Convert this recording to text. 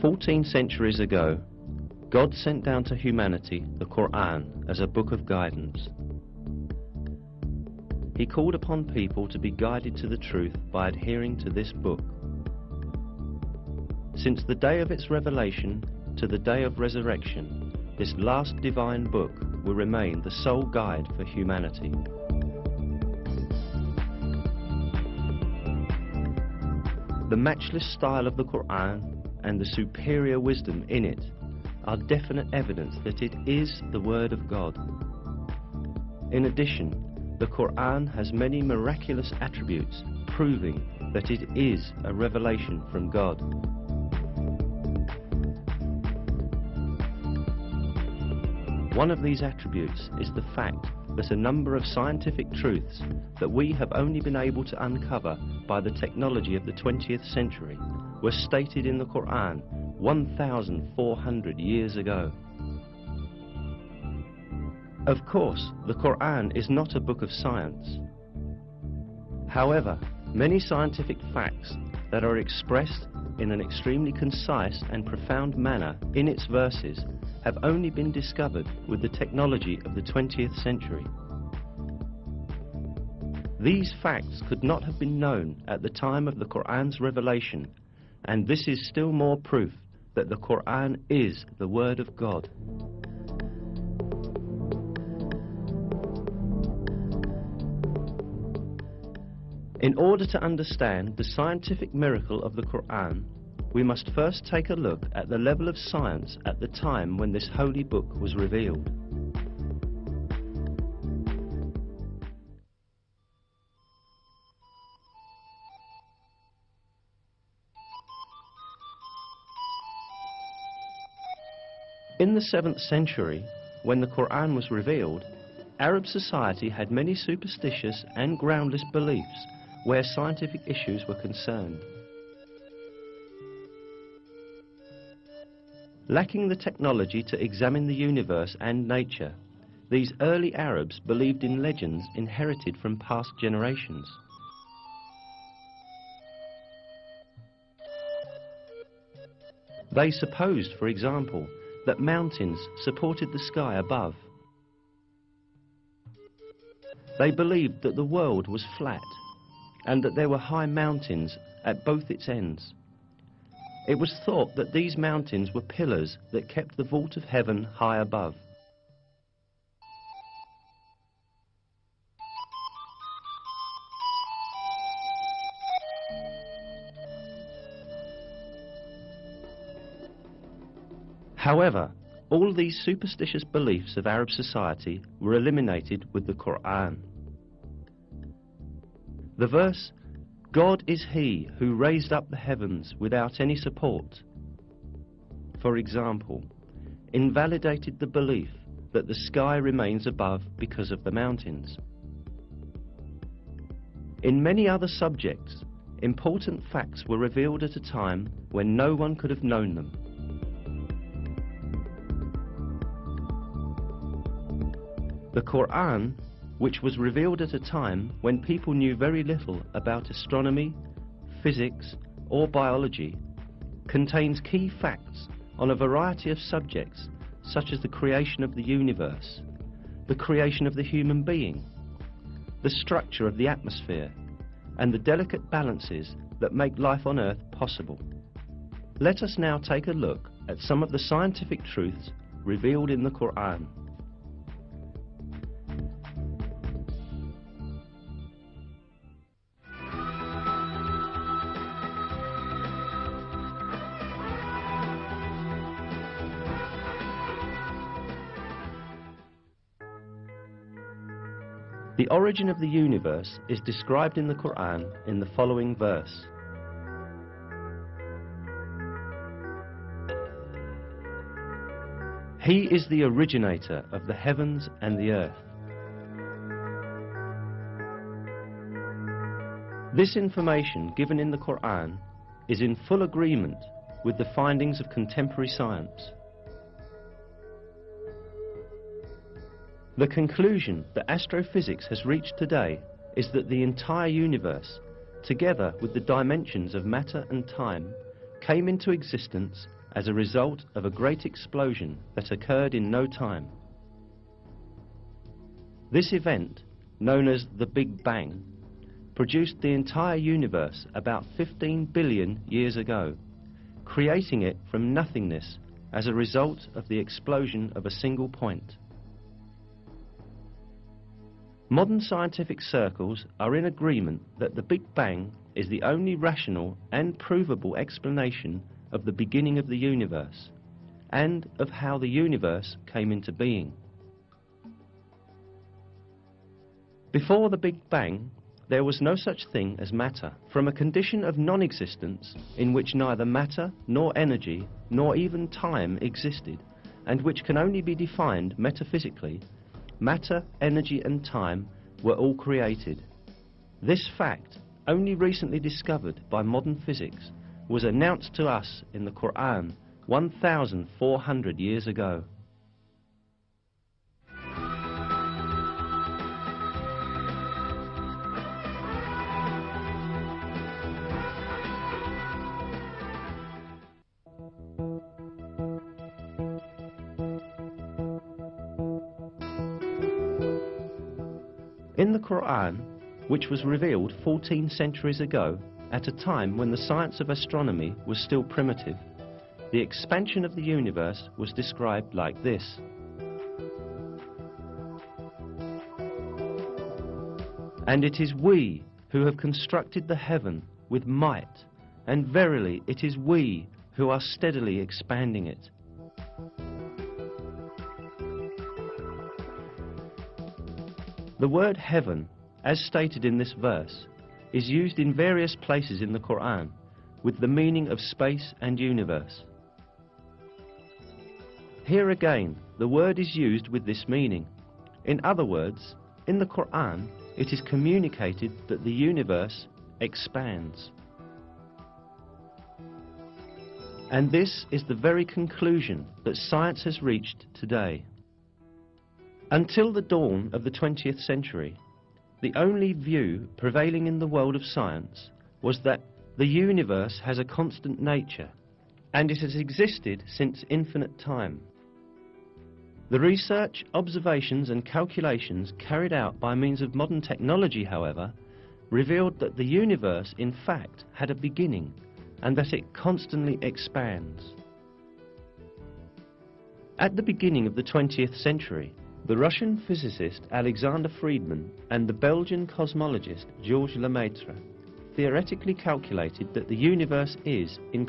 14 centuries ago, God sent down to humanity the Koran as a book of guidance. He called upon people to be guided to the truth by adhering to this book. Since the day of its revelation to the day of resurrection, this last divine book will remain the sole guide for humanity. The matchless style of the Quran and the superior wisdom in it are definite evidence that it is the Word of God. In addition, the Quran has many miraculous attributes proving that it is a revelation from God. One of these attributes is the fact that a number of scientific truths that we have only been able to uncover by the technology of the 20th century were stated in the Quran 1,400 years ago. Of course, the Quran is not a book of science. However, many scientific facts that are expressed in an extremely concise and profound manner in its verses have only been discovered with the technology of the 20th century. These facts could not have been known at the time of the Quran's revelation, and this is still more proof that the Quran is the Word of God. In order to understand the scientific miracle of the Quran, we must first take a look at the level of science at the time when this holy book was revealed. In the 7th century, when the Quran was revealed, Arab society had many superstitious and groundless beliefs where scientific issues were concerned. Lacking the technology to examine the universe and nature, these early Arabs believed in legends inherited from past generations. They supposed, for example, that mountains supported the sky above. They believed that the world was flat and that there were high mountains at both its ends. It was thought that these mountains were pillars that kept the vault of heaven high above. However, all these superstitious beliefs of Arab society were eliminated with the Quran. The verse, "God is He who raised up the heavens without any support," for example, invalidated the belief that the sky remains above because of the mountains. In many other subjects, important facts were revealed at a time when no one could have known them. The Quran, which was revealed at a time when people knew very little about astronomy, physics, or biology, contains key facts on a variety of subjects such as the creation of the universe, the creation of the human being, the structure of the atmosphere, and the delicate balances that make life on Earth possible. Let us now take a look at some of the scientific truths revealed in the Quran. The origin of the universe is described in the Quran in the following verse. He is the originator of the heavens and the earth. This information given in the Quran is in full agreement with the findings of contemporary science. The conclusion that astrophysics has reached today is that the entire universe, together with the dimensions of matter and time, came into existence as a result of a great explosion that occurred in no time. This event, known as the Big Bang, produced the entire universe about 15 billion years ago, creating it from nothingness as a result of the explosion of a single point. Modern scientific circles are in agreement that the Big Bang is the only rational and provable explanation of the beginning of the universe and of how the universe came into being. Before the Big Bang, there was no such thing as matter. From a condition of non-existence in which neither matter nor energy nor even time existed, and which can only be defined metaphysically, matter, energy and time were all created. This fact, only recently discovered by modern physics, was announced to us in the Quran 1,400 years ago. In the Quran, which was revealed 14 centuries ago, at a time when the science of astronomy was still primitive, the expansion of the universe was described like this. And it is we who have constructed the heaven with might, and verily it is we who are steadily expanding it. The word heaven, as stated in this verse, is used in various places in the Quran with the meaning of space and universe. Here again, the word is used with this meaning. In other words, in the Quran, it is communicated that the universe expands. And this is the very conclusion that science has reached today. Until the dawn of the 20th century, the only view prevailing in the world of science was that the universe has a constant nature, and it has existed since infinite time. The research, observations and calculations carried out by means of modern technology, however, revealed that the universe in fact had a beginning and that it constantly expands. At the beginning of the 20th century, the Russian physicist Alexander Friedmann and the Belgian cosmologist Georges Lemaitre theoretically calculated that the universe is in